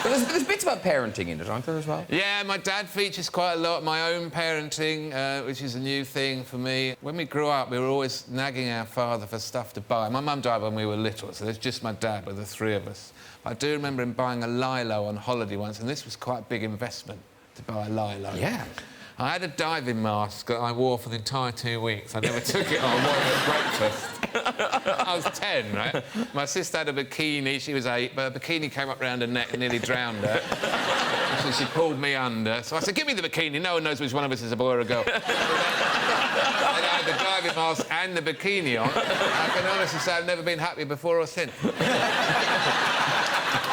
So there's bits about parenting in it, aren't there, as well? Yeah, my dad features quite a lot. My own parenting, which is a new thing for me. When we grew up, we were always nagging our father for stuff to buy. My mum died when we were little, so there's just my dad with the three of us. I do remember him buying a lilo on holiday once, and this was quite a big investment to buy a lilo. Yeah. I had a diving mask that I wore for the entire 2 weeks. I never took it on, wore it at breakfast. I was 10, right? My sister had a bikini, she was 8, but a bikini came up round her neck and nearly drowned her. So she pulled me under. So I said, give me the bikini, no one knows which one of us is a boy or a girl. I had the diving mask and the bikini on. I can honestly say I've never been happier before or since.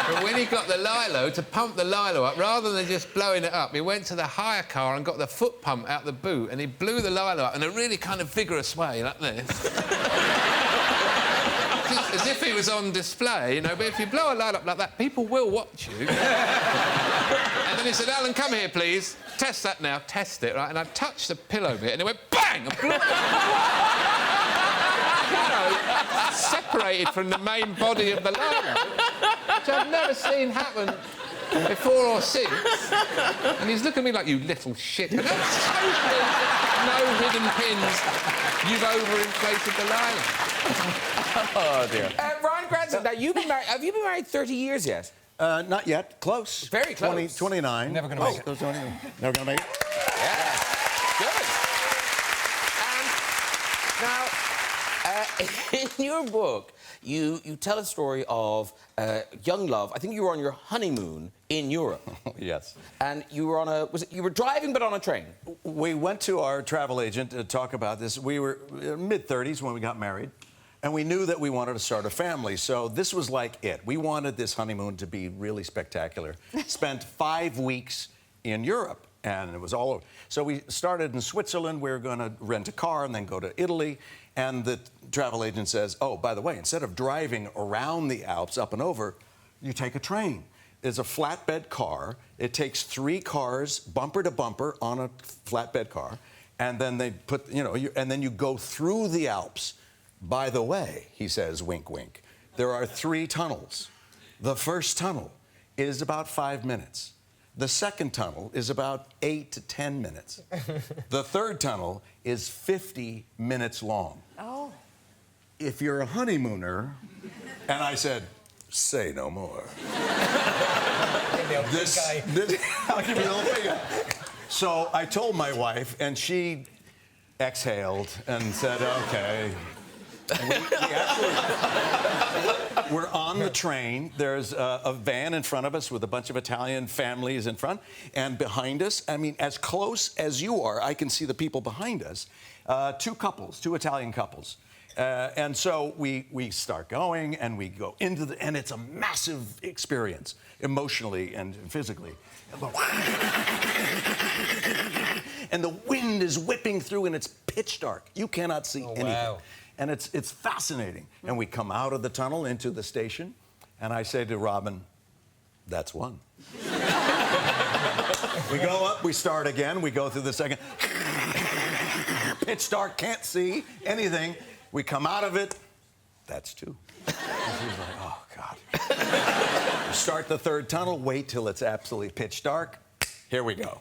But when he got the lilo, to pump the lilo up, rather than just blowing it up, he went to the hire car and got the foot pump out the boot, and he blew the lilo up in a really kind of vigorous way, like this. Just as if he was on display, you know, but if you blow a lilo up like that, people will watch you. And then he said, Alan, come here, please. Test that now. Test it, right? And I touched the pillow bit, and it went bang! And blew it up. You know, separated from the main body of the lilo, which I've never seen happen before or since. And he's looking at me like, you little shit. And that's totally no hidden pins. You've overinflated the lilo. Oh, dear. Ryan Granson, now, you've been married... Have you been married 30 years yet? Not yet. Close. Very close. 29. Never going to make it. Never going to make it. Yeah. Good. Now, in your book, you tell a story of young love. I think you were on your honeymoon in Europe. Yes. And you were on a... you were driving, but on a train? We went to our travel agent to talk about this. We were mid-30s when we got married, and we knew that we wanted to start a family, so this was like it. We wanted this honeymoon to be really spectacular. Spent 5 weeks in Europe, and it was all over. So we started in Switzerland. We were going to rent a car and then go to Italy. And the travel agent says, oh, by the way, instead of driving around the Alps up and over, you take a train. It's a flatbed car. It takes 3 cars, bumper to bumper, on a flatbed car. And then they put, you know, and then you go through the Alps. By the way, he says, wink, wink, there are 3 tunnels. The first tunnel is about 5 minutes. The second tunnel is about 8 to 10 minutes. The third tunnel is 50 minutes long. Oh. If you're a honeymooner, and I said, say no more. I'll give you the whole thing. So I told my wife, and she exhaled and said, okay. We're on the train. There's a van in front of us with a bunch of Italian families in front. And behind us, I mean, as close as you are, I can see the people behind us. 2 couples, 2 Italian couples. And so we start going, and we go into the... And it's a massive experience, emotionally and physically. And the wind is whipping through, and it's pitch dark. You cannot see anything. Wow. And it's fascinating. And we come out of the tunnel into the station, and I say to Robin, that's one. We go up, we start again, we go through the second. Pitch dark, can't see anything. We come out of it, that's 2. And she's like, oh, God. We start the third tunnel, wait till it's absolutely pitch dark. Here we go.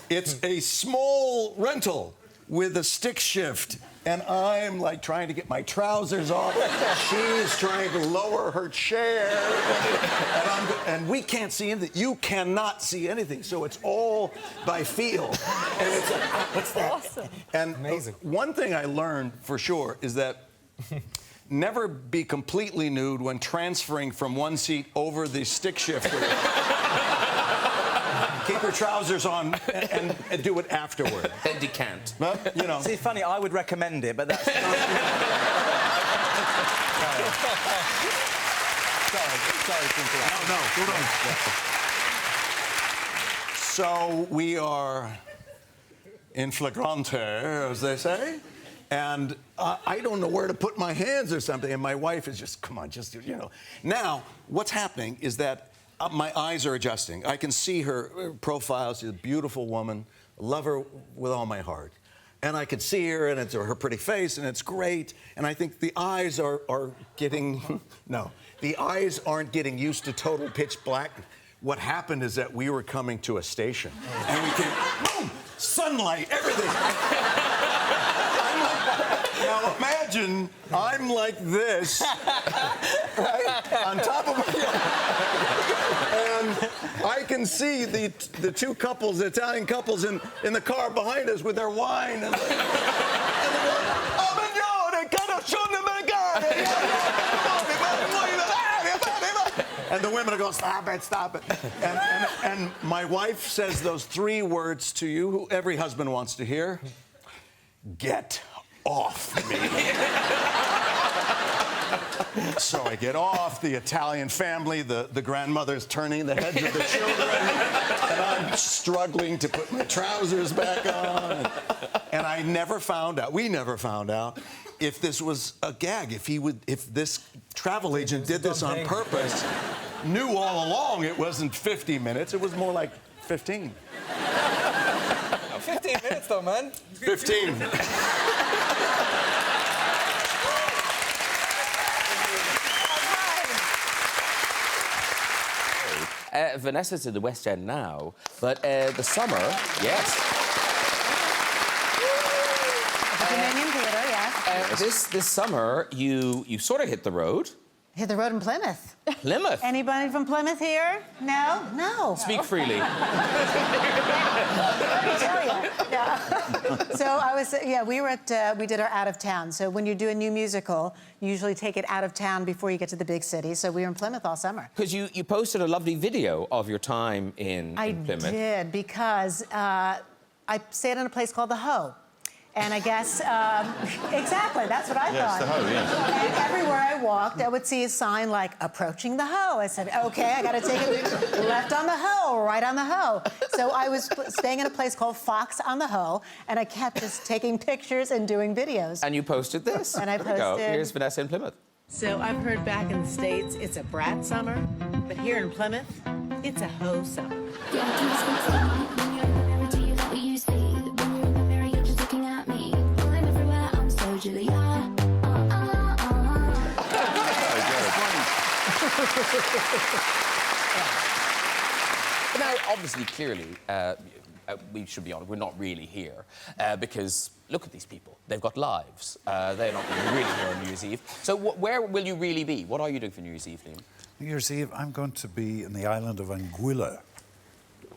It's a small rental with a stick shift, and I'm like trying to get my trousers off. She's trying to lower her chair, and we can't see anything. You cannot see anything, so it's all by feel. And it's like, what's that? Awesome. And amazing. One thing I learned for sure is that never be completely nude when transferring from one seat over the stick shifter. Keep your trousers on and do it afterward. Then decant. But, you know. See, funny, I would recommend it, but that's... Sorry, to interrupt. No, hold on. So we are in flagrante, as they say, and I don't know where to put my hands or something, and my wife is just, come on, just, you know. Now, what's happening is that my eyes are adjusting. I can see her profile. She's a beautiful woman. Love her with all my heart. And I could see her, and it's her pretty face, and it's great. And I think the eyes are getting... No, the eyes aren't getting used to total pitch black. What happened is that we were coming to a station, and we came... Boom! Sunlight, everything. Now imagine I'm like this, right, on top of my... And I can see the two couples, the Italian couples, in the car behind us with their wine. And they're going, "Oh, migliore, conoscione americane." And the women are going, "Stop it, stop it." And my wife says those three words to you, who every husband wants to hear. Get off me. So I get off, the Italian family, the grandmother's turning the heads of the children, and I'm struggling to put my trousers back on. And I never found out, we never found out, if this was a gag, if this travel agent did this on purpose, knew all along it wasn't 50 minutes, it was more like 15. 15 minutes though, man. 15. Vanessa's in the West End now, but the summer, yes. Dominion Theatre, yes. This summer, you sort of hit the road. Hit the road in Plymouth. Plymouth. Anybody from Plymouth here? No? No. Speak freely. Let me tell you. Yeah. So I was, we were at, we did our out of town. So when you do a new musical, you usually take it out of town before you get to the big city. So we were in Plymouth all summer. Because you posted a lovely video of your time in Plymouth. I did, because I stayed in a place called the Hoe. And I guess, exactly, that's what I thought. Yes, the Hoe, yes. And everywhere I walked, I would see a sign like, approaching the Hoe. I said, okay, I gotta take it left on the Hoe, right on the Hoe. So I was staying in a place called Fox on the Hoe, and I kept just taking pictures and doing videos. And you posted this. And I There we go. posted- Here's Vanessa in Plymouth. So I've heard back in the States it's a brat summer, but here in Plymouth, it's a hoe summer. But now, obviously, clearly, we should be honest, we're not really here because look at these people. They've got lives. They're not really here on New Year's Eve. So where will you really be? What are you doing for New Year's Eve, Liam? New Year's Eve, I'm going to be in the island of Anguilla.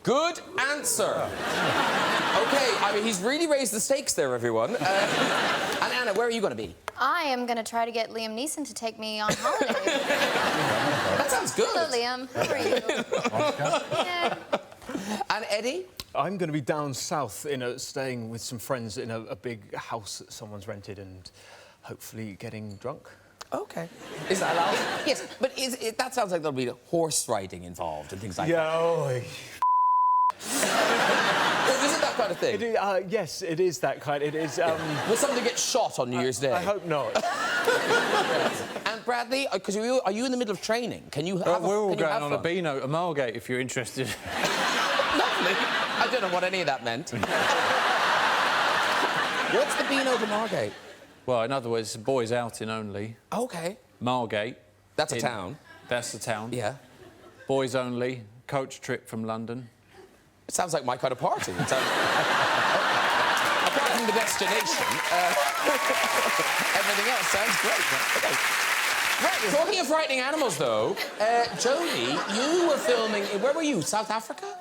Good answer. OK, I mean, he's really raised the stakes there, everyone. And Anna, where are you going to be? I am going to try to get Liam Neeson to take me on holiday. That sounds good. Hello, Liam. How are you? Yeah. And Eddie? I'm going to be down south, staying with some friends in a big house that someone's rented and hopefully getting drunk. OK. Is that allowed? Yes, but that sounds like there'll be horse riding involved and things like that. Yeah. Isn't that kind of thing? Yes, it is that kind. It is. Will somebody get shot on New Year's Day? I hope not. And Bradley, because are you in the middle of training? Can you have We're all can you going have on a fun? Beano to Margate if you're interested. Lovely. I don't know what any of that meant. What's the Beano to Margate? Well, in other words, boys outing only. OK. Margate. That's a town. That's the town. Yeah. Boys only. Coach trip from London. It sounds like my kind of party. It sounds... Apart from the destination, everything else sounds great. Okay. Right, talking of frightening animals, though, Jodie, you were filming... Where were you? South Africa?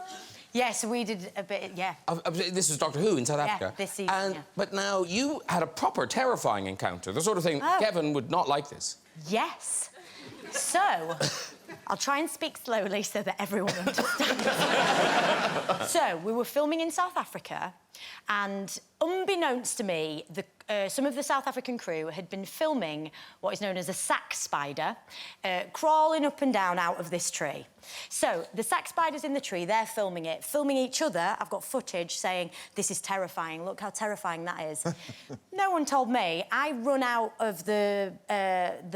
Yes, we did a bit, yeah. This was Doctor Who in South Africa. This season, and, yeah. But now you had a proper terrifying encounter, the sort of thing Kevin would not like this. Yes. So, I'll try and speak slowly so that everyone understands. So, we were filming in South Africa, and unbeknownst to me, some of the South African crew had been filming what is known as a sack spider, crawling up and down out of this tree. So, the sack spider's in the tree, they're filming it, filming each other. I've got footage saying, this is terrifying, look how terrifying that is. No one told me. I run out of the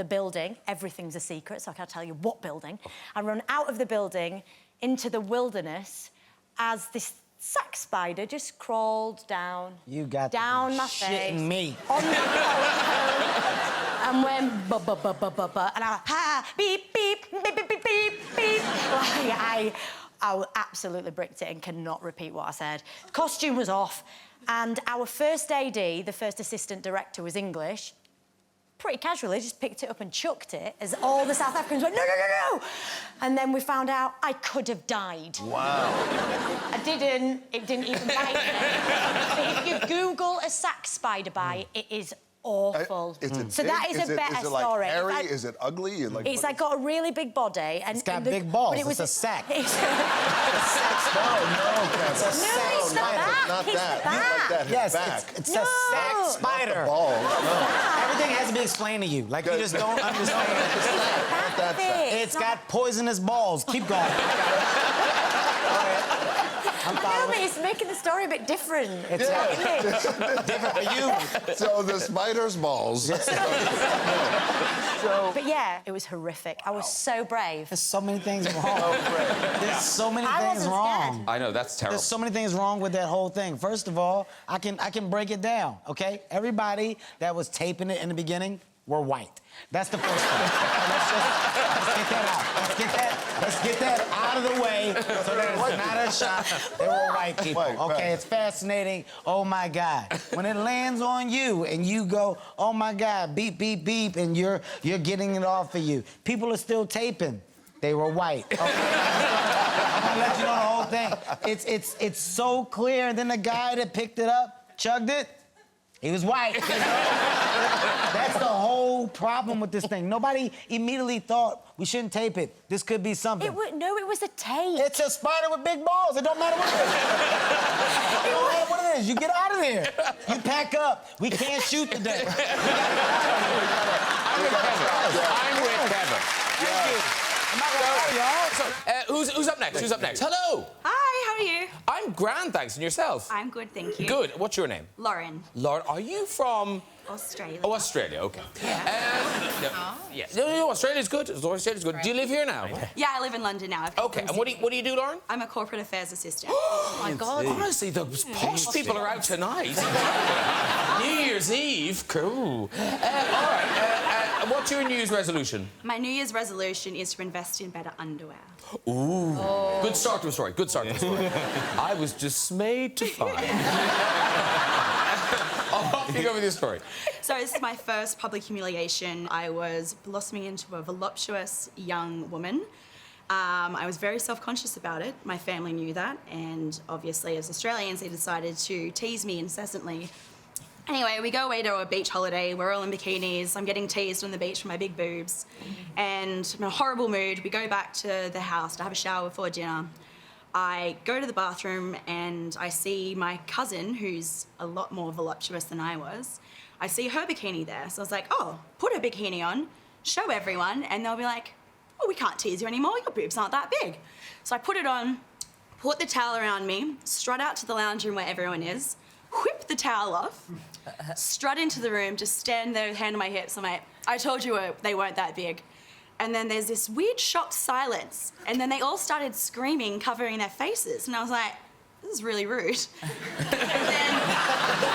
building. Everything's a secret, so I can't tell you what building. I run out of the building into the wilderness as this sack spider just crawled down. You got down my shitting face. me. On the and went ba-ba-ba-ba-ba-ba. And I went, ha, beep, beep, beep, beep, beep, beep, beep. Like, I absolutely bricked it and cannot repeat what I said. Costume was off, and our first AD, the first assistant director, was English. Pretty casually, just picked it up and chucked it as all the South Africans went, no, no, no, no! And then we found out I could have died. Wow. I didn't. It didn't even bite me. But if you Google a sack spider bite, it is awful. So that is a better story. Hairy? Is it ugly? It's like got a really big body. And It's got big balls. But It's a sack. It's No, it's a sack it's the back. Not It's that. the Not like back. that. His Yes, back. it's a sack spider. Balls. No. Everything has to be explained to you. Like, you just don't understand. Not that sack. It's got poisonous balls. Keep going. I know, but it's making the story a bit different. It's different for you. So the spider's balls. But yeah, it was horrific. I was so brave. There's so many things wrong. There's so many I things wasn't wrong. scared. I know, that's terrible. There's so many things wrong with that whole thing. First of all, I can break it down, okay? Everybody that was taping it in the beginning were white. That's the first thing. Let's get that out. Let's get that out of the way so that it's not a shock. They were white people. Okay, it's fascinating. Oh my God. When it lands on you and you go, oh my God, beep, beep, beep, and you're getting it off of you. People are still taping. They were white. Okay? I'm gonna let you know the whole thing. It's so clear. And then the guy that picked it up, chugged it, he was white. That's the whole problem with this thing. Nobody immediately thought we shouldn't tape it. This could be something. No, it was a tape. It's a spider with big balls. It don't matter what it is. It don't matter what it is. You get out of there. You pack up. We can't shoot today. I'm with Kevin. Thank you. Am I right, y'all? So, who's up next? Who's up next? Hello. Hi, how are you? I'm grand, thanks. And yourself? I'm good, thank you. Good. What's your name? Lauren. Lauren, are you from... Australia. Oh, Australia, OK. Yeah. No, Australia's good. Australia's good. Do you live here now? Yeah, I live in London now. OK, and what do you do, Lauren? I'm a corporate affairs assistant. Oh, my God. Honestly, those posh people are out tonight. New Year's Eve. Cool. All right. What's your New Year's resolution? My New Year's resolution is to invest in better underwear. Ooh. Oh. Good start to a story. Good start to a story. I was dismayed to find... Off you go with your story. So this is my first public humiliation. I was blossoming into a voluptuous young woman. I was very self-conscious about it. My family knew that, and obviously as Australians, they decided to tease me incessantly. Anyway, we go away to a beach holiday. We're all in bikinis. I'm getting teased on the beach for my big boobs. And I'm in a horrible mood. We go back to the house to have a shower before dinner. I go to the bathroom and I see my cousin, who's a lot more voluptuous than I was. I see her bikini there. So I was like, oh, put her bikini on, show everyone, and they'll be like, oh, we can't tease you anymore. Your boobs aren't that big. So I put it on, put the towel around me, strut out to the lounge room where everyone is, whip the towel off, strut into the room, just stand there, hand on my hips. I'm like, I told you they weren't that big. And then there's this weird shocked silence. And then they all started screaming, covering their faces. And I was like, this is really rude. and then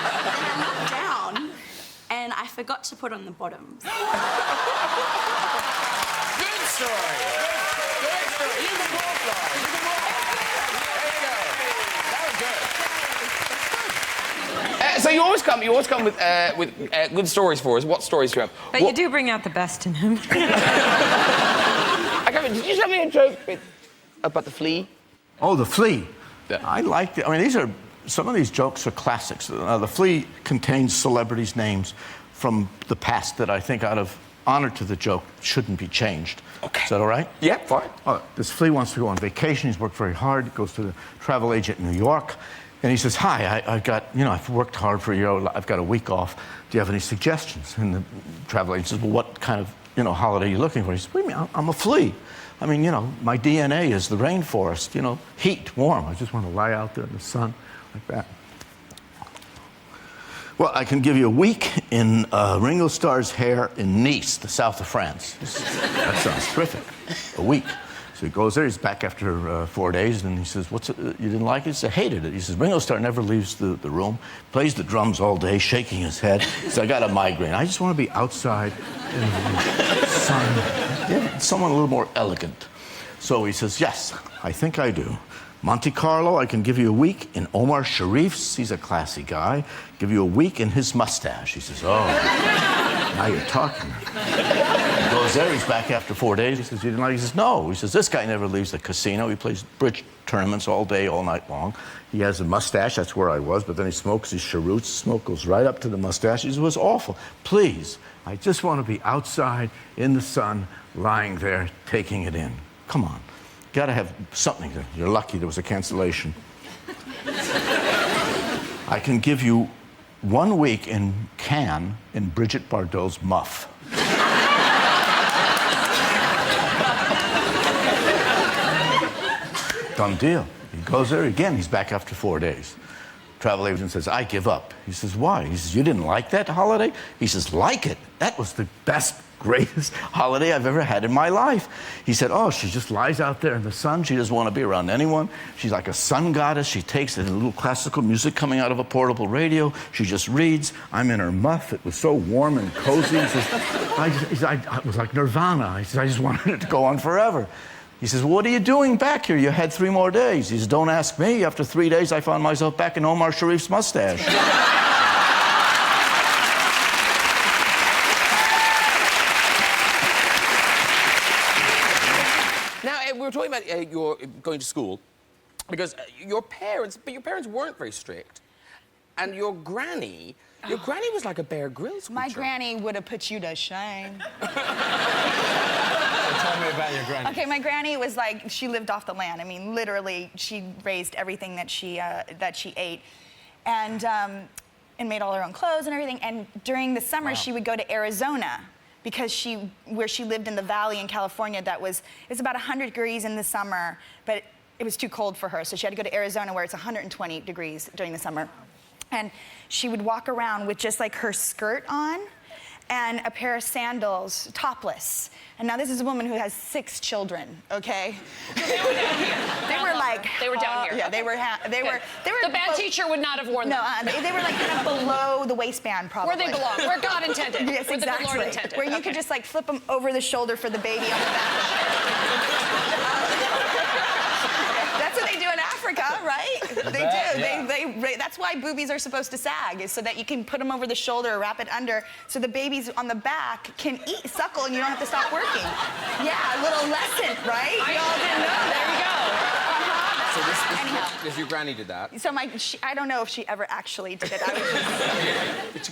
I looked down and I forgot to put on the bottoms. Good story. Great story. You can walk, Lauren. You can walk. There you go. That was good. So you always come with good stories for us. What stories do you have? But you do bring out the best in him. Did you tell me a joke about the flea? Oh, the flea. Yeah. I liked it. I mean, some of these jokes are classics. The flea contains celebrities' names from the past that I think, out of honor to the joke, shouldn't be changed. Okay. Is that all right? Yeah, fine. This flea wants to go on vacation. He's worked very hard. He goes to the travel agent in New York. And he says, hi, I've worked hard for a year. I've got a week off. Do you have any suggestions? And the travel agent says, well, what kind of, holiday are you looking for? He says, what do you mean? I'm a flea. I mean, my DNA is the rainforest, heat, warm. I just want to lie out there in the sun like that. Well, I can give you a week in Ringo Starr's hair in Nice, the south of France. That sounds terrific. A week. So he goes there, he's back after 4 days, and he says, what's it, you didn't like it? He said, hated it. He says, Ringo Starr never leaves the room, plays the drums all day, shaking his head. He said, I got a migraine. I just want to be outside in the sun. Yeah, someone a little more elegant. So he says, yes, I think I do. Monte Carlo, I can give you a week in Omar Sharif's. He's a classy guy. Give you a week in his mustache. He says, oh, now you're talking. He goes there, he's back after 4 days. He says, you didn't like it? He says, no. He says, this guy never leaves the casino. He plays bridge tournaments all day, all night long. He has a mustache, that's where I was, but then he smokes his cheroots. Smoke goes right up to the mustache. He says, it was awful. Please, I just want to be outside in the sun, lying there, taking it in. Come on. Got to have something. You're lucky there was a cancellation. I can give you 1 week in Cannes in Brigitte Bardot's muff. Done deal. He goes there again. He's back after 4 days. Travel agent says, I give up. He says, why? He says, you didn't like that holiday? He says, like it? That was the best, greatest holiday I've ever had in my life. He said, oh, she just lies out there in the sun. She doesn't want to be around anyone. She's like a sun goddess. She takes a little classical music coming out of a portable radio. She just reads. I'm in her muff. It was so warm and cozy. He says, I was like Nirvana. He says, I just wanted it to go on forever. He says, what are you doing back here? You had 3 more days. He says, don't ask me. After 3 days, I found myself back in Omar Sharif's mustache. Now, we were talking about your going to school, because your parents weren't very strict. And your granny was like a Bear Grylls. My granny would have put you to shame. Tell me about your granny. Okay, my granny was like, she lived off the land. I mean, literally, she raised everything that she ate, and made all her own clothes and everything. And during the summer, she would go to Arizona, because where she lived in the valley in California, it's about 100 degrees in the summer, but it was too cold for her, so she had to go to Arizona where it's 120 degrees during the summer. And she would walk around with just like her skirt on and a pair of sandals, topless. And now this is a woman who has 6 children, okay? So they were down here. They were down here. Yeah, they were. The bad teacher would not have worn them. No, they were like kind of below the waistband, probably. Where they belong, where God intended. Yes, where exactly. the Lord intended. Where you could just like flip them over the shoulder for the baby on the back. That's what they do in Africa, right? They do. Yeah. That's why boobies are supposed to sag, is so that you can put them over the shoulder or wrap it under, so the babies on the back can suckle, and you don't have to stop working. Yeah, a little lesson, right? Y'all didn't know that. There you go. So this your granny did that? So I don't know if she ever actually did it.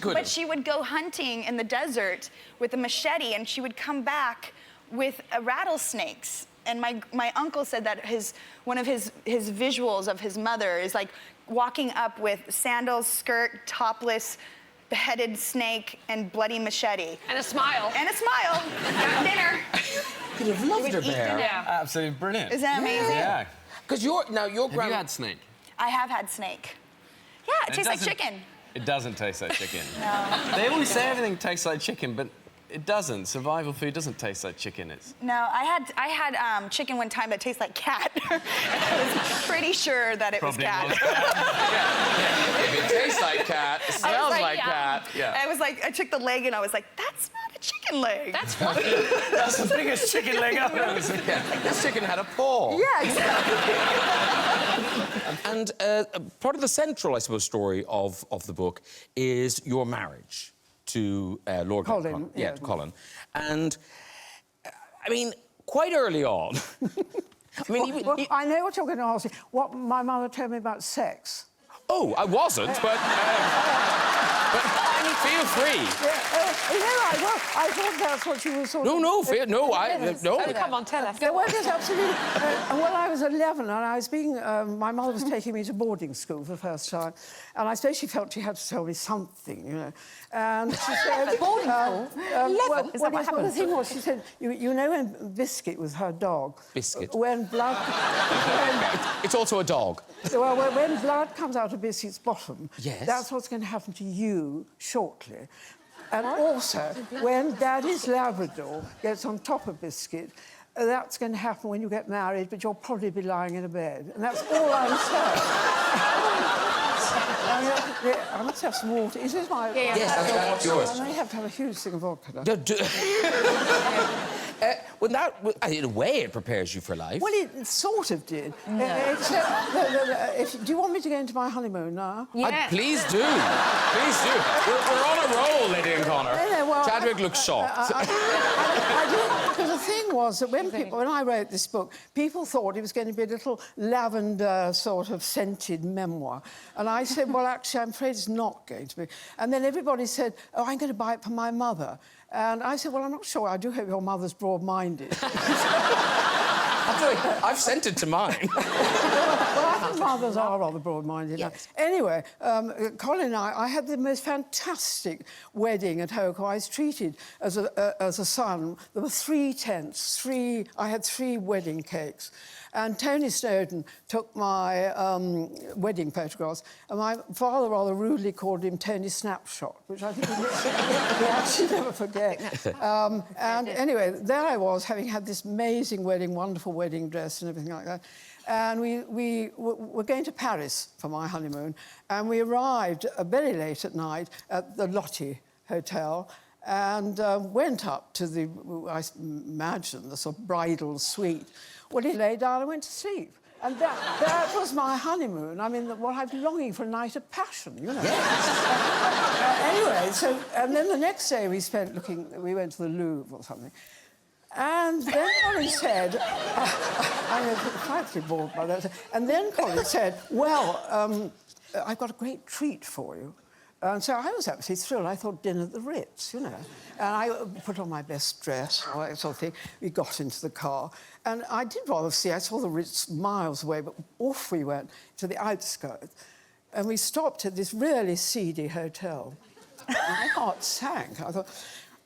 But she would go hunting in the desert with a machete, and she would come back with rattlesnakes. And my uncle said that one of his visuals of his mother is like walking up with sandals, skirt, topless, beheaded snake, and bloody machete. And a smile. And a smile. Got dinner. You'd have loved her, Bear. Yeah. Absolutely brilliant. Isn't that amazing? Yeah. Because your Have you had snake? I have had snake. Yeah, it tastes like chicken. It doesn't taste like chicken. No. They always say everything tastes like chicken, but it doesn't. Survival food doesn't taste like chicken. No, I had chicken one time that tastes like cat. And I was pretty sure that it was cat. If it tastes like cat, it smells like cat. Yeah. I took the leg and I was like, that's not a chicken leg. That's funny. That's the biggest chicken leg I've ever seen. This chicken had a paw. Yeah, exactly. And part of the central, I suppose, story of the book is your marriage to Lord Colin. To Colin. And, I mean, quite early on... I mean, I know what you're going to ask me. What my mother told me about sex. Oh, I wasn't, but feel free. I thought that's what you were sort of... No. Oh, come on, tell us. Well, just absolutely. When I was 11, and I was being... my mother was taking me to boarding school for the first time, and I suppose she felt she had to tell me something, you know. And she said... Boarding school? 11? Is that what happened? Well, the thing was, she said, you know when Biscuit was her dog... Biscuit? When blood... It's also a dog. Well, when blood comes out of Biscuit's bottom, yes, that's what's going to happen to you shortly. And also, when Daddy's Labrador gets on top of Biscuit, that's going to happen when you get married, but you'll probably be lying in a bed. And that's all I'm saying. I must have some water. Is this my... Yes, that's yours. I may have to have a huge thing of vodka now. Well, that, in a way, it prepares you for life. Well, it sort of did. No. Do you want me to go into my honeymoon now? Please do. Please do. We're on a roll, Lady and Connor. Chadwick looks shocked. I did, because the thing was that when I wrote this book, people thought it was going to be a little lavender sort of scented memoir. And I said, well, actually, I'm afraid it's not going to be. And then everybody said, oh, I'm going to buy it for my mother. And I said, well, I'm not sure. I do hope your mother's broad-minded. I've sent it to mine. Well, I think mothers are rather broad-minded. Yes. Anyway, Colin and I had the most fantastic wedding at Hoke. I was treated as a son. There were 3 tents, I had 3 wedding cakes. And Tony Snowden took my wedding photographs, and my father rather rudely called him Tony Snapshot, which I think we actually never forget. And anyway, there I was, having had this amazing wedding, wonderful wedding dress and everything like that. And we were going to Paris for my honeymoon, and we arrived very late at night at the Lottie Hotel, and went up to the, I imagine, the sort of bridal suite. Well, he lay down and went to sleep. And that was my honeymoon. I mean, what I've been longing for a night of passion, you know. Yes. Anyway, so, and then the next day we went to the Louvre or something. And then Colin said, I was frightfully bored by that. And then Colin said, well, I've got a great treat for you. And so I was absolutely thrilled. I thought dinner at the Ritz, you know. And I put on my best dress, all that sort of thing. We got into the car. And I did rather see, I saw the Ritz miles away, but off we went to the outskirts. And we stopped at this really seedy hotel. And my heart sank. I thought,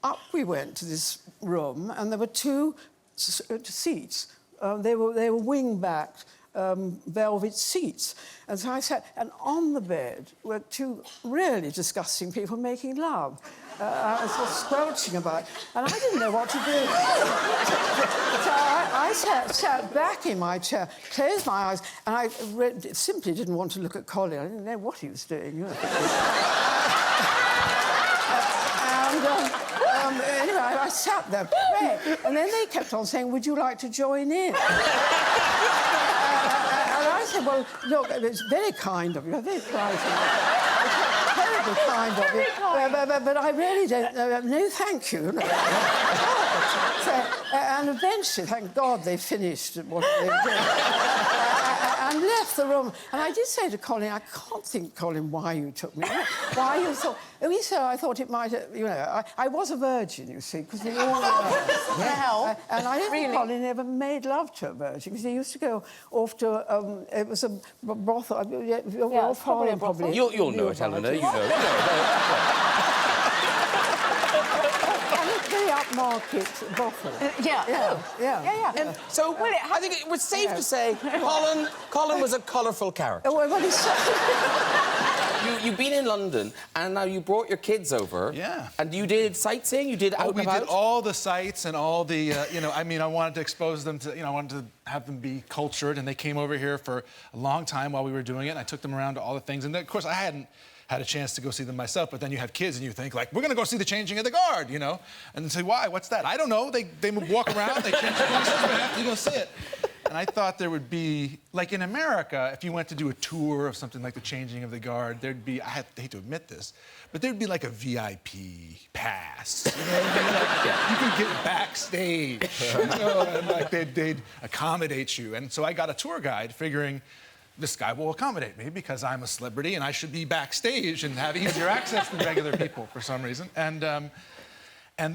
up we went to this room, and there were 2 seats. They were wing-backed velvet seats. And so I sat, and on the bed were 2 really disgusting people making love. I was sort of squelching about, and I didn't know what to do. So I sat back in my chair, closed my eyes, and I simply didn't want to look at Colin. I didn't know what he was doing. You know. Anyway, I sat there, and then they kept on saying, would you like to join in? And I said, well, look, it's very kind of you, very polite of you. It's terribly kind of you. But I really don't know. No, thank you. No. So, and eventually, thank God, they finished what they were doing. And left the room. And I did say to Colin, I can't think, Colin, why you took me. Why you thought... And he said, I thought it might... You know, I was a virgin, you see, because we all were. Well, and I didn't think Colin ever made love to a virgin, because he used to go off to... it was a brothel. Your father probably... You'll know it, Eleanor. You know. Very upmarket brothel. Yeah. So I think it was safe to say Colin was a colourful character. You've been in London, and now you brought your kids over. Yeah. And you did sightseeing? You did out and about? We did all the sights and all the, you know, I mean, I wanted to expose them to, you know, I wanted to have them be cultured, and they came over here for a long time while we were doing it, and I took them around to all the things. And then, of course, I hadn't had a chance to go see them myself, but then you have kids and you think, like, we're gonna go see the changing of the guard, you know? And say, why? What's that? I don't know. They walk around, they change the places, you go see it. And I thought there would be, like in America, if you went to do a tour of something like the changing of the guard, there'd be, I hate to admit this, but there'd be like a VIP pass. You know what I mean? Like, you could get backstage, you know, and like they'd accommodate you. And so I got a tour guide figuring, this guy will accommodate me because I'm a celebrity and I should be backstage and have easier access than regular people for some reason. And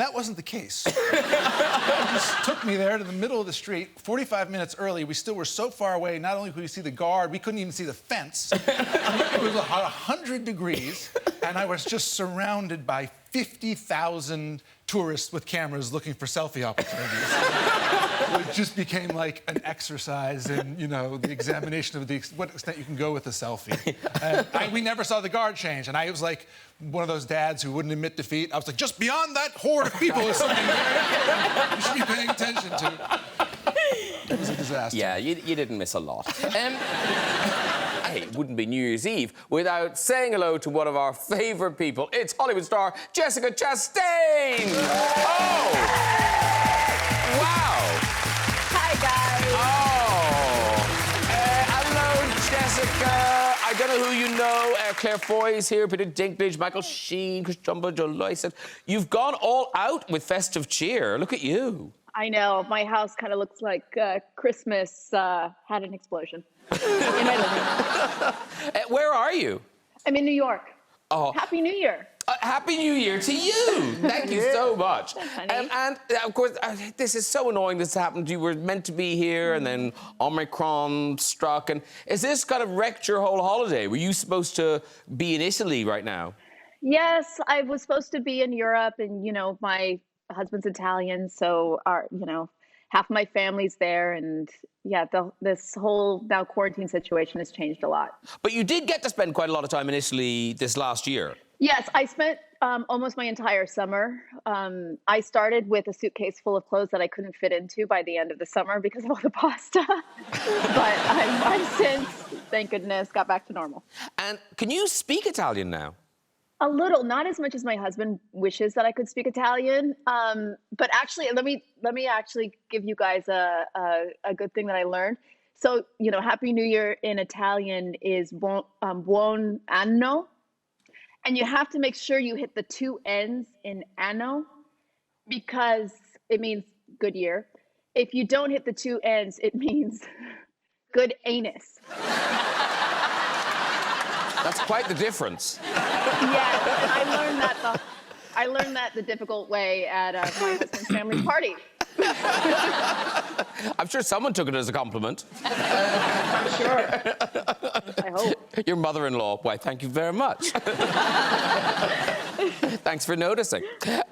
that wasn't the case. He just took me there to the middle of the street, 45 minutes early. We still were so far away, not only could we see the guard, we couldn't even see the fence. It was 100 degrees, and I was just surrounded by 50,000 tourists with cameras looking for selfie opportunities. It just became like an exercise in, you know, the examination of what extent you can go with a selfie. We never saw the guard change, and I was like one of those dads who wouldn't admit defeat. I was like, just beyond that horde of people is something there you should be paying attention to. disaster. Yeah, you didn't miss a lot. Hey, it wouldn't be New Year's Eve without saying hello to one of our favourite people. It's Hollywood star Jessica Chastain! Oh! Wow! Hi, guys. Hello, Jessica. I don't know who you know. Claire Foy is here, Peter Dinklage, Michael Sheen, Chris Jumbo, Joe Lycett. You've gone all out with festive cheer. Look at you. I know. My house kind of looks like Christmas had an explosion in my living room. Where are you? I'm in New York. Oh. Happy New Year. Happy New Year to you. Thank you so much. Thanks, and of course, this is so annoying this happened. You were meant to be here and then Omicron struck. And is this kind of wrecked your whole holiday? Were you supposed to be in Italy right now? Yes, I was supposed to be in Europe, and my husband's Italian, so half my family's there, and yeah, this whole now quarantine situation has changed a lot. But you did get to spend quite a lot of time in Italy this last year. Yes, I spent almost my entire summer. I started with a suitcase full of clothes that I couldn't fit into by the end of the summer because of all the pasta. But I've since, thank goodness, got back to normal. And can you speak Italian now? A little, not as much as my husband wishes that I could speak Italian. But actually, let me actually give you guys a good thing that I learned. So, Happy New Year in Italian is buon anno. And you have to make sure you hit the two N's in anno because it means good year. If you don't hit the two N's, it means good anus. That's quite the difference. Yes, and I learned that the difficult way at my husband's family party. I'm sure someone took it as a compliment. I'm sure. I hope. Your mother-in-law. Why, thank you very much. Thanks for noticing. The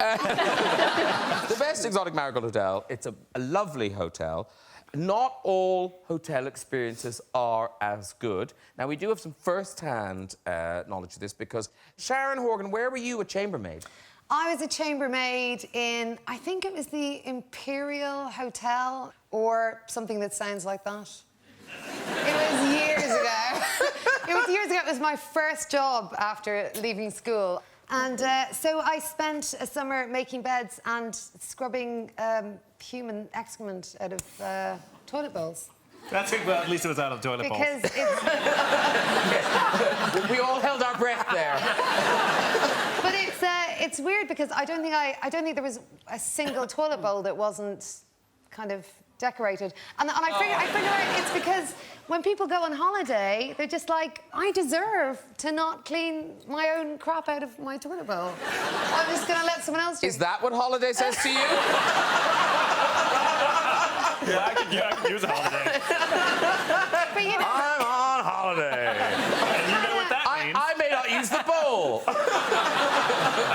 Best Exotic Marigold Hotel. It's a lovely hotel. Not all hotel experiences are as good. Now, we do have some first-hand knowledge of this because Sharon Horgan, where were you a chambermaid? I was a chambermaid in, I think it was the Imperial Hotel or something that sounds like that. It was years ago. It was my first job after leaving school. And so I spent a summer making beds and scrubbing human excrement out of toilet bowls. That's it, well, at least it was out of toilet bowls. Because it's... We all held our breath there. But it's weird because I don't think there was a single toilet bowl that wasn't kind of decorated. And I figure out it's because when people go on holiday, they're just like, I deserve to not clean my own crap out of my toilet bowl. I'm just going to let someone else do it. Is that what holiday says to you? Yeah, I could use a holiday. But I'm on holiday. And you know what that means. I may not use the bowl. I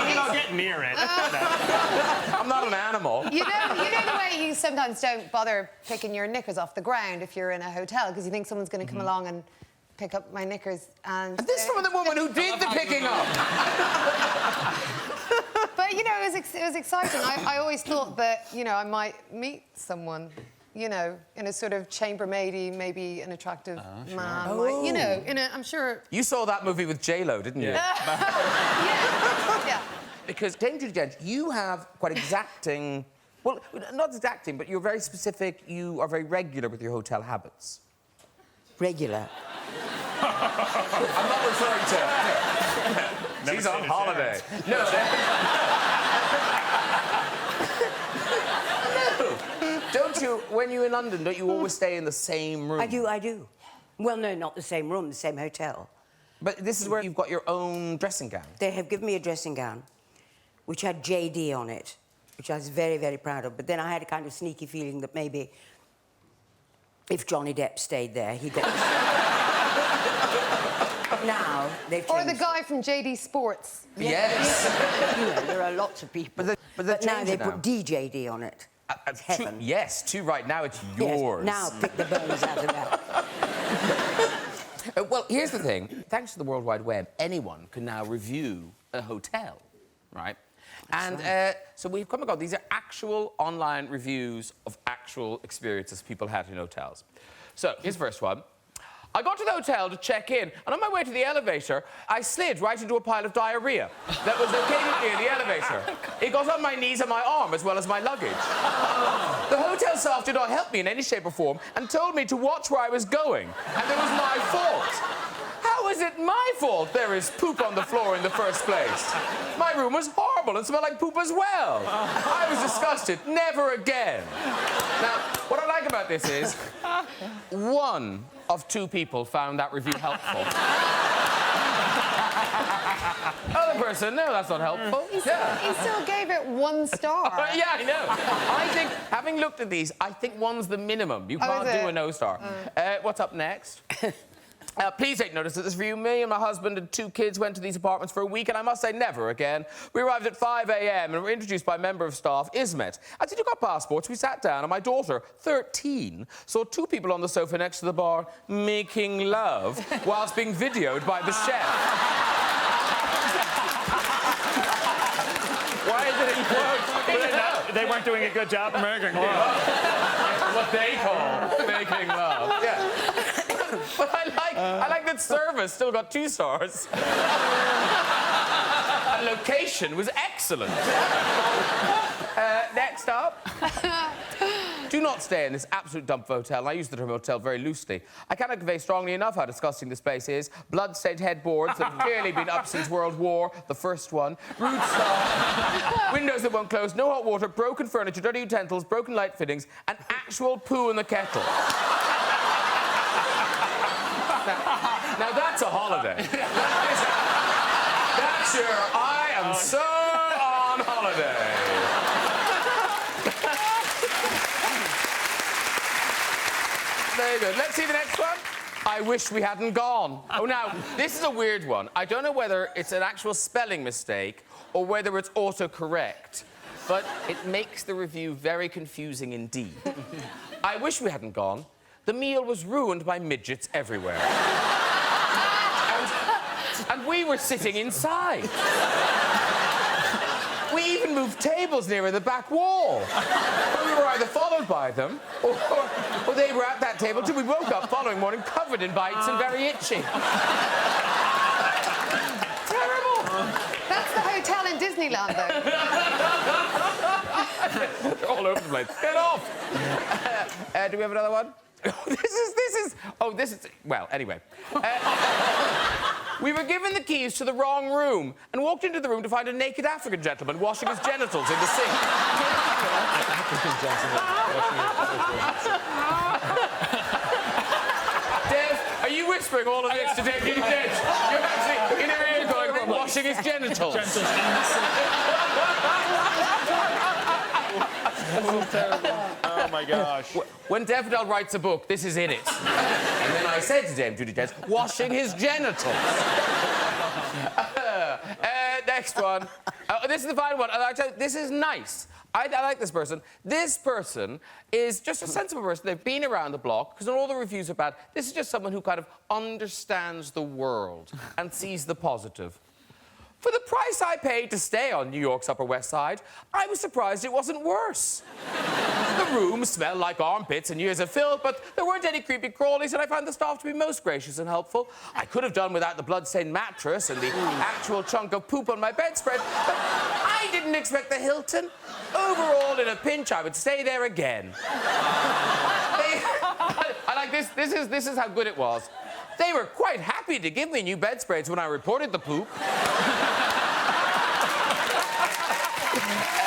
mean, I'll get near it. I'm not an animal. You know the way you sometimes don't bother picking your knickers off the ground if you're in a hotel because you think someone's going to come along and pick up my knickers and... This from the woman who did the picking up. But, it was exciting. I always thought that, I might meet someone, in a sort of chambermaidy, maybe an attractive man. Oh. I'm sure... You saw that movie with J-Lo, didn't you? Yeah. Because, Dame Judi Dench, you have quite exacting... Well, not exacting, but you're very specific. You are very regular with your hotel habits. Regular? I'm not referring to... She's on holiday. No. Don't you, when you're in London, don't you always stay in the same room? I do. Well, no, not the same room, the same hotel. But this is where you've got your own dressing gown. They have given me a dressing gown, which had JD on it, which I was very, very proud of. But then I had a kind of sneaky feeling that maybe if Johnny Depp stayed there, he got... Now, they've changed. Or the guy from JD Sports. Yes. There are lots of people. But now they put DJD on it. It's heaven. Two right now, it's yours. Yes, now pick the bones out of that. Well, here's the thing. Thanks to the World Wide Web, anyone can now review a hotel, right? And so we've come across, these are actual online reviews of actual experiences people had in hotels. So here's the first one. I got to the hotel to check in, and on my way to the elevator, I slid right into a pile of diarrhea that was located near the elevator. It got on my knees and my arm, as well as my luggage. The hotel staff did not help me in any shape or form and told me to watch where I was going, and it was my fault. How is it my fault there is poop on the floor in the first place? My room was horrible and smelled like poop as well. I was disgusted. Never again. Now, what I like about this is, one of two people found that review helpful. Other person, no, that's not helpful. He still gave it 1 star. Yeah, I know. I think, having looked at these, I think 1's the minimum. You can't do a no star. What's up next? Please take notice that this review, me and my husband and 2 kids went to these apartments for a week, and I must say, never again. We arrived at 5 a.m. and were introduced by a member of staff, Ismet. I said, you got passports? We sat down, and my daughter, 13, saw 2 people on the sofa next to the bar making love whilst being videoed by the chef. Why is it important? They weren't doing a good job of making love. What they call making love. Yeah. But I like that service still got 2 stars. And location was excellent. Next up. Do not stay in this absolute dump hotel. I use the term hotel very loosely. I cannot convey strongly enough how disgusting this place is. Blood-stained headboards that have clearly been up since World War, the first one. Rude staff. Windows that won't close, no hot water, broken furniture, dirty utensils, broken light fittings, and actual poo in the kettle. Now that's a holiday. That's your I am so on holiday. Very good. Let's see the next one. I wish we hadn't gone. Oh, now, this is a weird one. I don't know whether it's an actual spelling mistake or whether it's autocorrect, but it makes the review very confusing indeed. I wish we hadn't gone. The meal was ruined by midgets everywhere. And we were sitting inside. We even moved tables nearer the back wall. But we were either followed by them, or they were at that table till we woke up following morning covered in bites and very itchy. Terrible. That's the hotel in Disneyland, though. They're all over the place. Get off! Do we have another one? This is... Well, anyway. We were given the keys to the wrong room and walked into the room to find a naked African gentleman washing his genitals in the sink. Dev, are you whispering all of this to Dave Judy Dench? You're actually in your ear going, washing his genitals. Oh, my gosh. When Daffodil writes a book, this is in it. And then I said to Dame Judy Dench, washing his genitals. Next one. This is the final one. This is nice. I like this person. This person is just a sensible person. They've been around the block, because all the reviews are bad. This is just someone who kind of understands the world and sees the positive. For the price I paid to stay on New York's Upper West Side, I was surprised it wasn't worse. The room smelled like armpits and years of filth, but there weren't any creepy crawlies, and I found the staff to be most gracious and helpful. I could have done without the blood-stained mattress and the actual chunk of poop on my bedspread, but I didn't expect the Hilton. Overall, in a pinch, I would stay there again. I like this. This is how good it was. They were quite happy to give me new bedspreads when I reported the poop.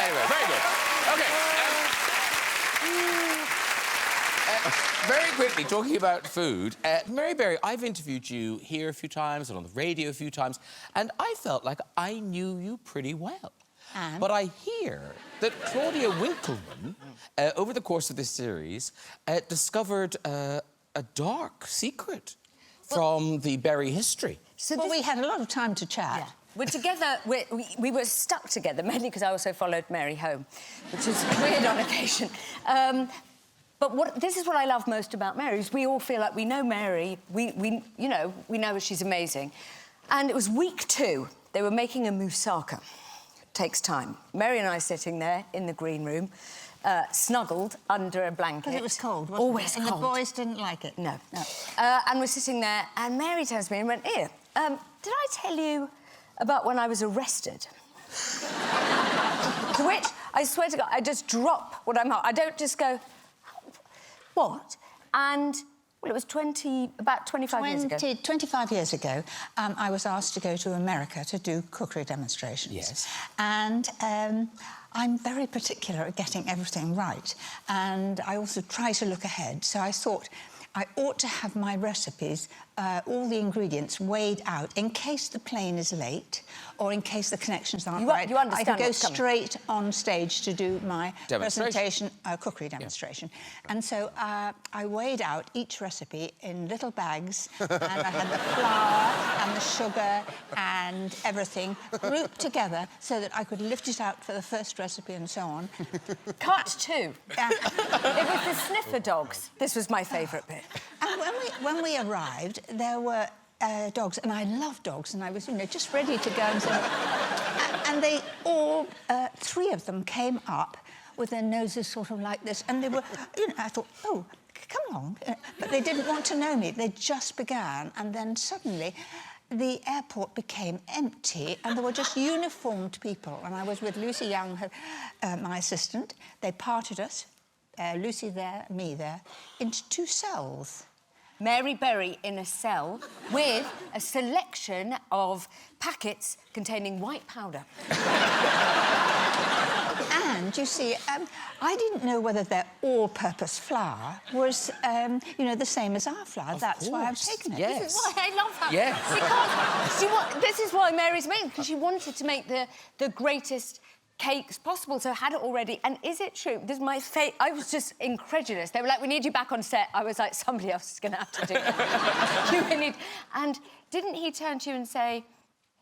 Anyway, very good. Okay. Very quickly, talking about food, Mary Berry, I've interviewed you here a few times and on the radio a few times, and I felt like I knew you pretty well. But I hear that Claudia Winkleman, over the course of this series, discovered a dark secret from the Berry history. So we had a lot of time to chat. Yeah. We're together, we were stuck together, mainly because I also followed Mary home, which is weird on occasion. But this is what I love most about Mary, is we all feel like we know Mary, we know she's amazing. And it was week 2, they were making a moussaka. takes time. Mary and I sitting there in the green room, snuggled under a blanket. Because it was cold, wasn't Always it? And cold. the boys didn't like it. No. And we're sitting there, and Mary turns to me and went, "Here, did I tell you about when I was arrested?" To which, I swear to God, I just drop what I'm... I don't just go, "What?" And, well, it was about 25 years ago. 25 years ago, I was asked to go to America to do cookery demonstrations. Yes. And I'm very particular at getting everything right. And I also try to look ahead. So I thought I ought to have my recipes, all the ingredients weighed out in case the plane is late or in case the connections aren't right. You understand I could go what's coming. straight on stage to do my presentation, cookery demonstration. And so I weighed out each recipe in little bags, and I had the flour and the sugar and everything grouped together so that I could lift it out for the first recipe and so on. Cut 2. It was the sniffer dogs. This was my favourite bit. And when we arrived, there were dogs, and I love dogs, and I was, just ready to go and say... and they all, 3 of them came up with their noses sort of like this, and they were, I thought, oh, come along. But they didn't want to know me. They just began, and then suddenly the airport became empty, and there were just uniformed people, and I was with Lucy Young, my assistant. They parted us, Lucy there, me there, into 2 cells. Mary Berry in a cell with a selection of packets containing white powder. And, you see, I didn't know whether their all-purpose flour was, the same as our flour. That's why I've taken it. This is why I love that. Yes. Because this is why Mary's amazing, because she wanted to make the greatest cakes possible, so had it already. And is it true? This is my fate. I was just incredulous. They were like, "We need you back on set." I was like, "Somebody else is going to have to do it." You really need... And didn't he turn to you and say,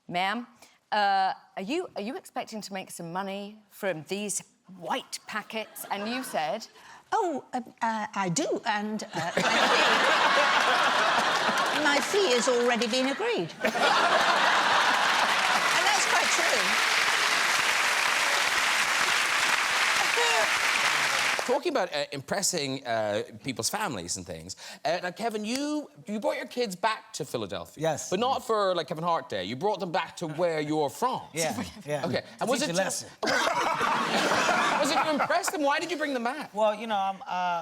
"Ma'am, are you expecting to make some money from these white packets?" And you said, "Oh, I do, and my fee has already been agreed." And that's quite true. Talking about impressing people's families and things, now, Kevin, you brought your kids back to Philadelphia. Yes. But not for, like, Kevin Hart Day. You brought them back to where you're from. Yeah. OK. And was it lesson? Was it to impress them? Why did you bring them back? Well,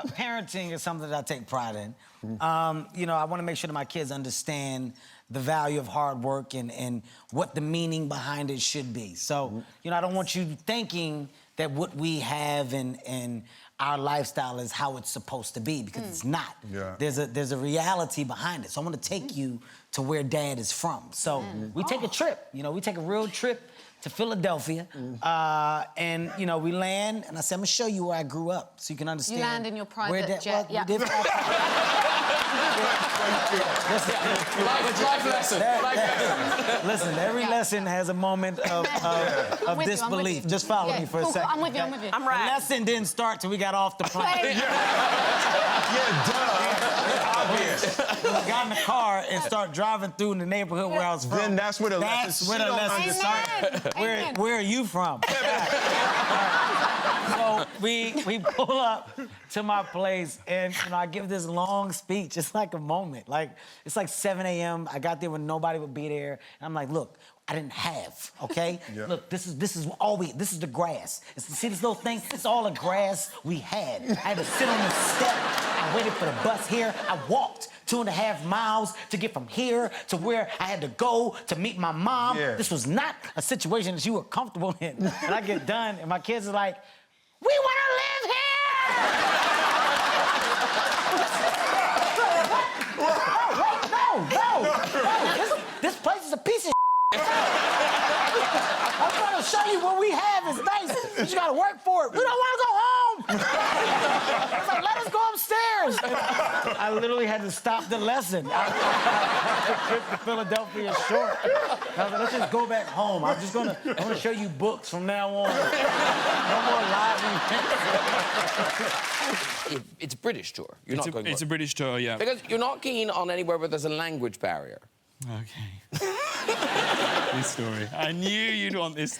parenting is something that I take pride in. I want to make sure that my kids understand the value of hard work and what the meaning behind it should be. So, I don't want you thinking that what we have and our lifestyle is how it's supposed to be, because it's not. Yeah. There's a reality behind it. So I want to take you to where Dad is from. So we take a trip. We take a real trip to Philadelphia, and we land, and I said, "I'm gonna show you where I grew up, so you can understand." You land in your private jet. We did Life lesson. Listen, every lesson has a moment of disbelief. Just follow me for a second. I'm with you. I'm right. The lesson didn't start till we got off the plane. Obvious. When I got in the car and started driving through the neighborhood where I was from. Then that's where the lesson started. Where are you from? So we pull up to my place, and I give this long speech. It's like a moment. It's like 7 a.m. I got there when nobody would be there, and I'm like, "Look, I didn't have, okay? Yeah. Look, this is the grass. See this little thing? It's all the grass we had. I had to sit on the step. I waited for the bus here. I walked 2.5 miles to get from here to where I had to go to meet my mom. Yeah. This was not a situation that you were comfortable in." And I get done, and my kids are like, "We want to live here!" No. This place is a piece of I'm trying to show you what we have is nice, but you gotta work for it. We don't want to go home. I was like, "Let us go upstairs." I literally had to stop the lesson. The trip to Philadelphia is short. I was like, "Let's just go back home. I'm gonna show you books from now on. No more live events." It's a British tour. It's a British tour, yeah. Because you're not keen on anywhere where there's a language barrier. Okay. This story. I knew you'd want this.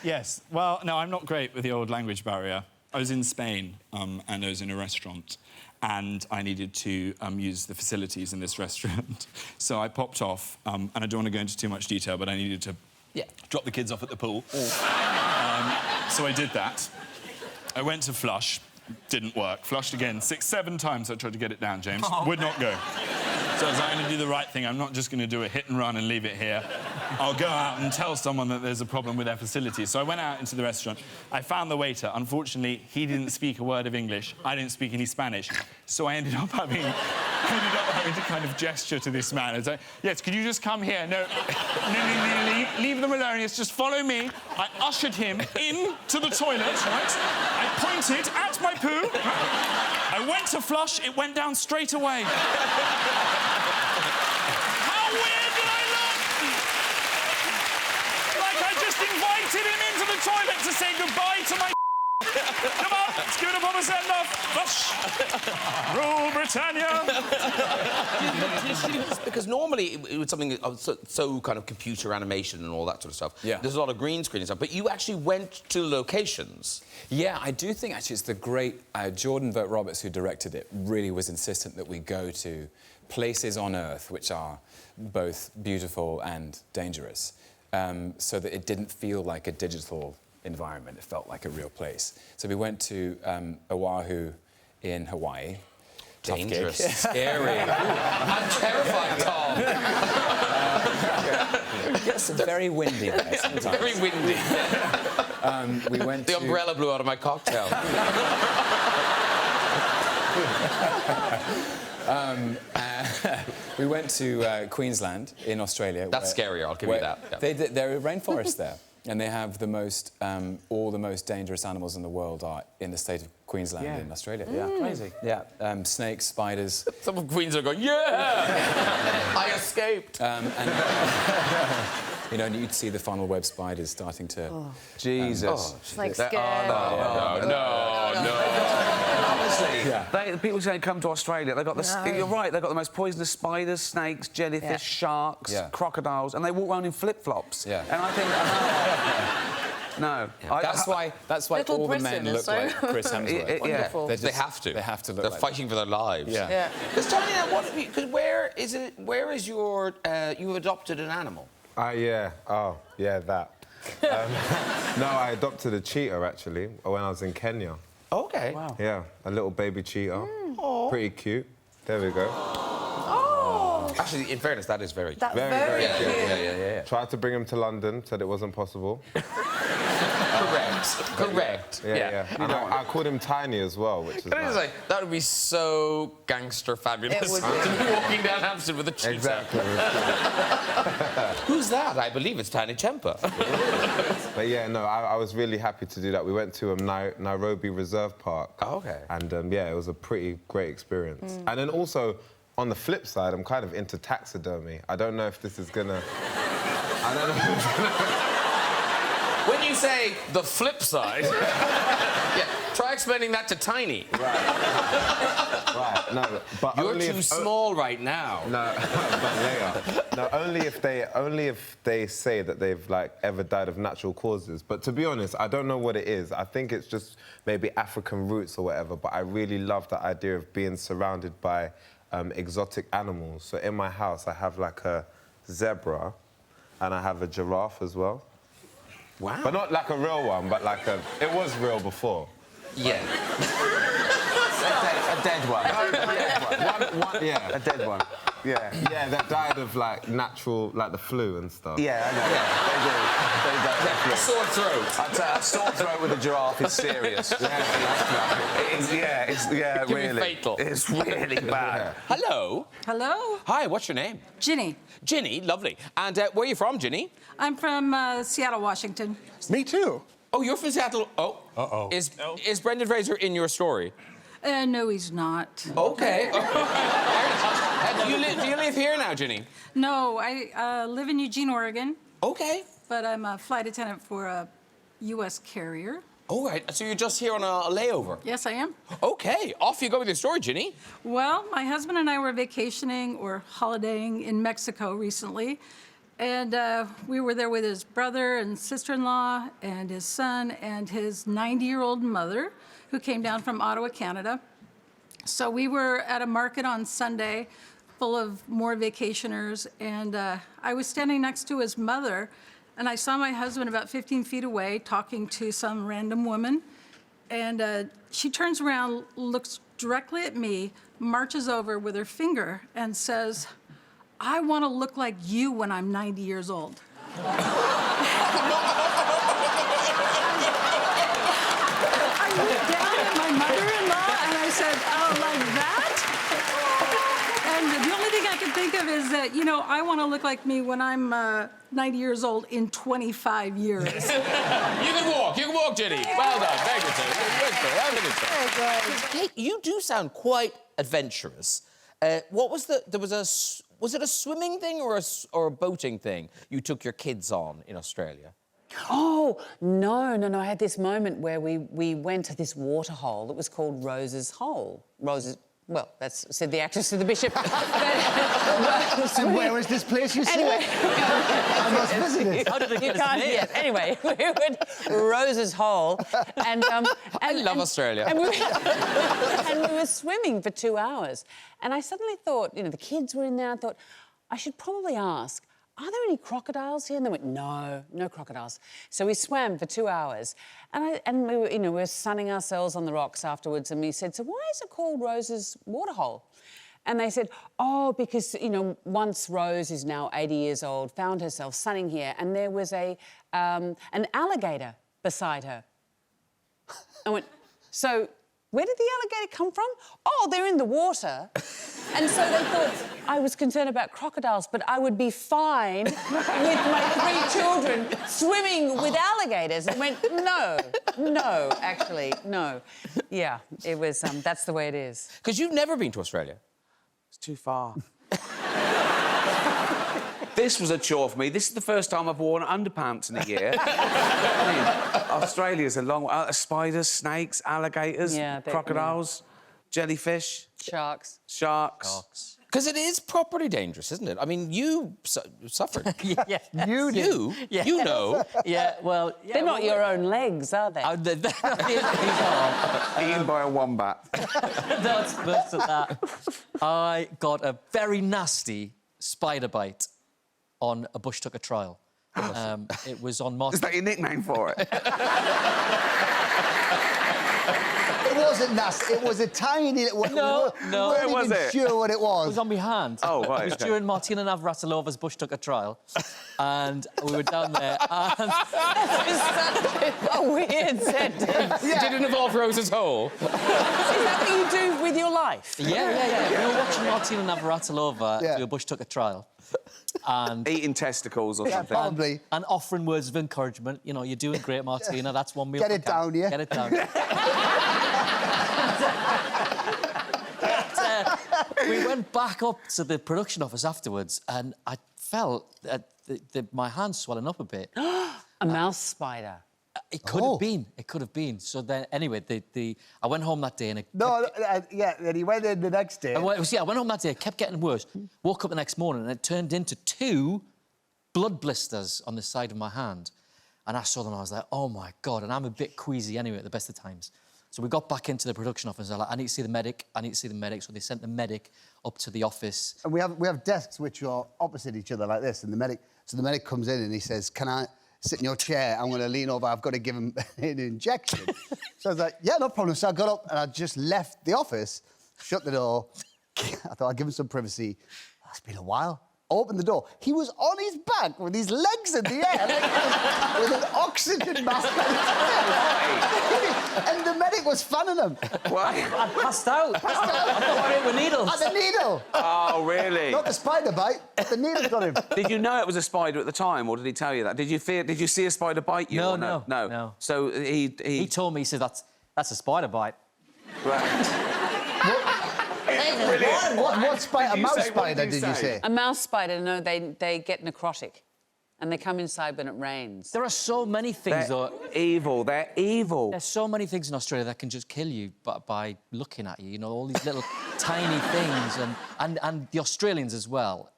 Yes. Well, no, I'm not great with the old language barrier. I was in Spain, and I was in a restaurant, and I needed to use the facilities in this restaurant. So I popped off, and I don't want to go into too much detail, but I needed to drop the kids off at the pool. So I did that. I went to flush. Didn't work. Flushed again 6, 7 times. I tried to get it down, James. Would not go. So I was like, I'm going to do the right thing. I'm not just going to do a hit and run and leave it here. I'll go out and tell someone that there's a problem with their facilities. So I went out into the restaurant. I found the waiter. Unfortunately, he didn't speak a word of English. I didn't speak any Spanish. So I ended up having to kind of gesture to this man. I was like, yes, could you just come here? No, leave them alone. Yes, just follow me. I ushered him into the toilet, right? I pointed at my poo. I went to flush. It went down straight away. How weird did I look? Like I just invited him into the toilet to say goodbye to my Come on, let's give it a proper send-off. Flush. Rule Britannia. Because normally it was something so kind of computer animation and all that sort of stuff. Yeah. There's a lot of green screen and stuff, but you actually went to locations. Yeah, I do think actually it's the great Jordan Vogt Roberts who directed it really was insistent that we go to places on Earth which are both beautiful and dangerous, so that it didn't feel like a digital environment. It felt like a real place. So we went to Oahu in Hawaii. Dangerous, scary. I'm terrified, Tom. Yes, very windy there sometimes. Very windy. We went the umbrella blew out of my cocktail. We went to Queensland in Australia. That's scarier, I'll give you that. Yeah. There are rainforests there. And they have the most, all the most dangerous animals in the world are in the state of Queensland in Australia. Yeah, crazy. Yeah, snakes, spiders. Some of Queens are going, yeah! I escaped. You know, and you'd see the funnel web spiders starting to... Oh. Jesus. It's like scary. No. Honestly, Yeah. the people saying come to Australia, they've got the... You're right, they've got the most poisonous spiders, snakes, jellyfish, sharks, crocodiles, and they walk around in flip-flops. Yeah. And I think... No. That's why Little all the Britain men is look so like Chris Hemsworth. wonderful. They have to. They have to look They're like fighting for their lives. Yeah. Because tell me now, because where is your... you've adopted an animal? Yeah. Oh, yeah, that. No, I adopted a cheetah, actually, when I was in Kenya. Okay. Wow. Yeah, a little baby cheetah. Pretty cute. There we go. Oh. Actually, in fairness, that is very cute. Very cute. Yeah. Tried to bring him to London, said it wasn't possible. Correct. Yeah. And I called him Tiny as well, which is Can I just say, that would be so gangster fabulous to be walking down Hampstead with a cheetah. Exactly. Who's that? I believe it's Tiny Chempa. But yeah, no, I was really happy to do that. We went to Nairobi Reserve Park. Oh, okay. And yeah, it was a pretty great experience. And then also, on the flip side, I'm kind of into taxidermy. I don't know if this is gonna... I don't know if it's gonna... When you say the flip side, try explaining that to Tiny. Right, no, but you're only too small right now. No, but later. No, only if they say that they've ever died of natural causes. But to be honest, I don't know what it is. I think it's just maybe African roots or whatever. But I really love the idea of being surrounded by exotic animals. So in my house, I have a zebra, and I have a giraffe as well. Wow. But not like a real one, but it was real before. Yeah. A dead one. Yeah. A dead one. Yeah. Yeah, that died of natural, the flu and stuff. Yeah, I know. They do. A sore throat. A sore throat with a giraffe is serious. It's really fatal. It's really bad. Hello. Hello. Hi, what's your name? Ginny. Ginny, lovely. And where are you from, Ginny? I'm from Seattle, Washington. Me too. Oh, you're from Seattle. Oh. Uh-oh. Is Brendan Fraser in your story? No, he's not. Okay. Do you live here now, Ginny? No, I live in Eugene, Oregon. Okay. But I'm a flight attendant for a U.S. carrier. Oh, right. So you're just here on a layover? Yes, I am. OK, off you go with your story, Ginny. Well, my husband and I were vacationing or holidaying in Mexico recently. And we were there with his brother and sister-in-law and his son and his 90-year-old mother, who came down from Ottawa, Canada. So we were at a market on Sunday full of more vacationers, and I was standing next to his mother, and I saw my husband about 15 feet away talking to some random woman, and she turns around, looks directly at me, marches over with her finger, and says, "I want to look like you when I'm 90 years old." I looked down at my mother-in-law and I said, "Oh, like that?" And the only thing I can think of is that, you know, I want to look like me when I'm 90 years old in 25 years. You can walk, Ginny. Well done, very good, Ginny. Kate, you do sound quite adventurous. What was was it a swimming thing or a boating thing you took your kids on in Australia? Oh, no. I had this moment where we went to this waterhole that was called Rose's Hole. Well, that's said the actress to the bishop. And where was this place you said? Anyway. I must visit it. How did it get its name? Yes. Anyway, we went Rose's Hole, and I love Australia. And we were swimming for 2 hours, and I suddenly thought, you know, the kids were in there. I thought I should probably ask, "Are there any crocodiles here?" And they went, "No crocodiles." So we swam for 2 hours, and we were, you know, we were sunning ourselves on the rocks afterwards. And we said, "So why is it called Rose's Waterhole?" And they said, "Oh, because, you know, once Rose is now 80 years old, found herself sunning here, and there was an alligator beside her." I went, "So where did the alligator come from?" "Oh, they're in the water." And so they thought I was concerned about crocodiles, but I would be fine with my 3 children swimming with alligators. And went, no, actually, no. Yeah, it was, that's the way it is. Because you've never been to Australia. It's too far. This was a chore for me. This is the first time I've worn underpants in a year. I mean, Australia's a long way. Spiders, snakes, alligators, crocodiles, jellyfish. Sharks. Because it is properly dangerous, isn't it? I mean, you suffered. Yeah. You do? Yeah. You know. Yeah, well... They're not your own legs, are they? Eaten by a wombat. That's worse than that. I got a very nasty spider bite on a bush tucker trial. It was on Martin... Is that your nickname for it? It wasn't nasty. It was a tiny little... No. Where was it? Sure what it was. It was on my hand. Oh, right. It was during Martina Navratilova's bush tucker trial. And we were down there and... That was such a weird sentence. Yeah. Did it involve Rose's Hole? Is that what you do with your life? Yeah. We were watching Martina Navratilova do a bush tucker trial. And eating testicles or something. Probably. And offering words of encouragement. You know, you're doing great, Martina. That's one meal. Get it down, yeah. Get it down. We went back up to the production office afterwards, and I felt that my hand's swelling up a bit. A mouse spider. It could have been. It could have been. So then, anyway, I went home that day and... Then he went in the next day. I went home that day, it kept getting worse. Woke up the next morning and it turned into 2 blood blisters on the side of my hand. And I saw them and I was like, oh, my God. And I'm a bit queasy anyway at the best of times. So we got back into the production office. I was like, I need to see the medic. So they sent the medic up to the office. And we have desks which are opposite each other like this. And the medic comes in and he says, "Can I sit in your chair? I'm going to lean over. I've got to give him an injection." So I was like, "Yeah, no problem." So I got up and I just left the office, shut the door. I thought I'd give him some privacy. Oh, it's been a while. Opened the door. He was on his back with his legs in the air, with an oxygen mask on his head. And the medic was fanning him. Why? I passed out. I got hit with needles. At the needle. Oh, really? Not the spider bite, but the needle got him. Did you know it was a spider at the time, or did he tell you that? Did you see a spider bite you? No. So he told me, he said, that's a spider bite. Right. What spider? A mouse spider, did you say? A mouse spider, no, they get necrotic. And they come inside when it rains. There are so many things, They're evil. They're evil. There's so many things in Australia that can just kill you by looking at you. You know, all these little tiny things, and the Australians as well.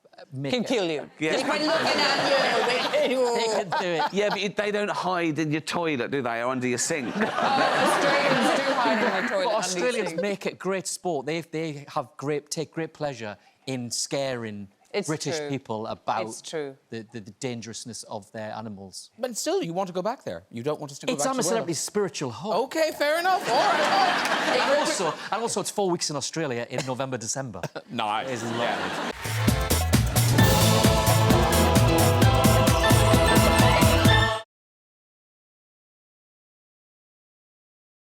Can kill you. Yeah. Just by looking at you. They can do it. Yeah, but they don't hide in your toilet, do they, or under your sink? Australians do hide in their toilet. But Australians make it great sport. They take great pleasure in scaring British people about the dangerousness of their animals. But still, you want to go back there. You don't want us to go back to It's Amber Celebrity's spiritual home. OK, fair enough. All right. And also, it's 4 weeks in Australia in November, December. Nice. It's lovely.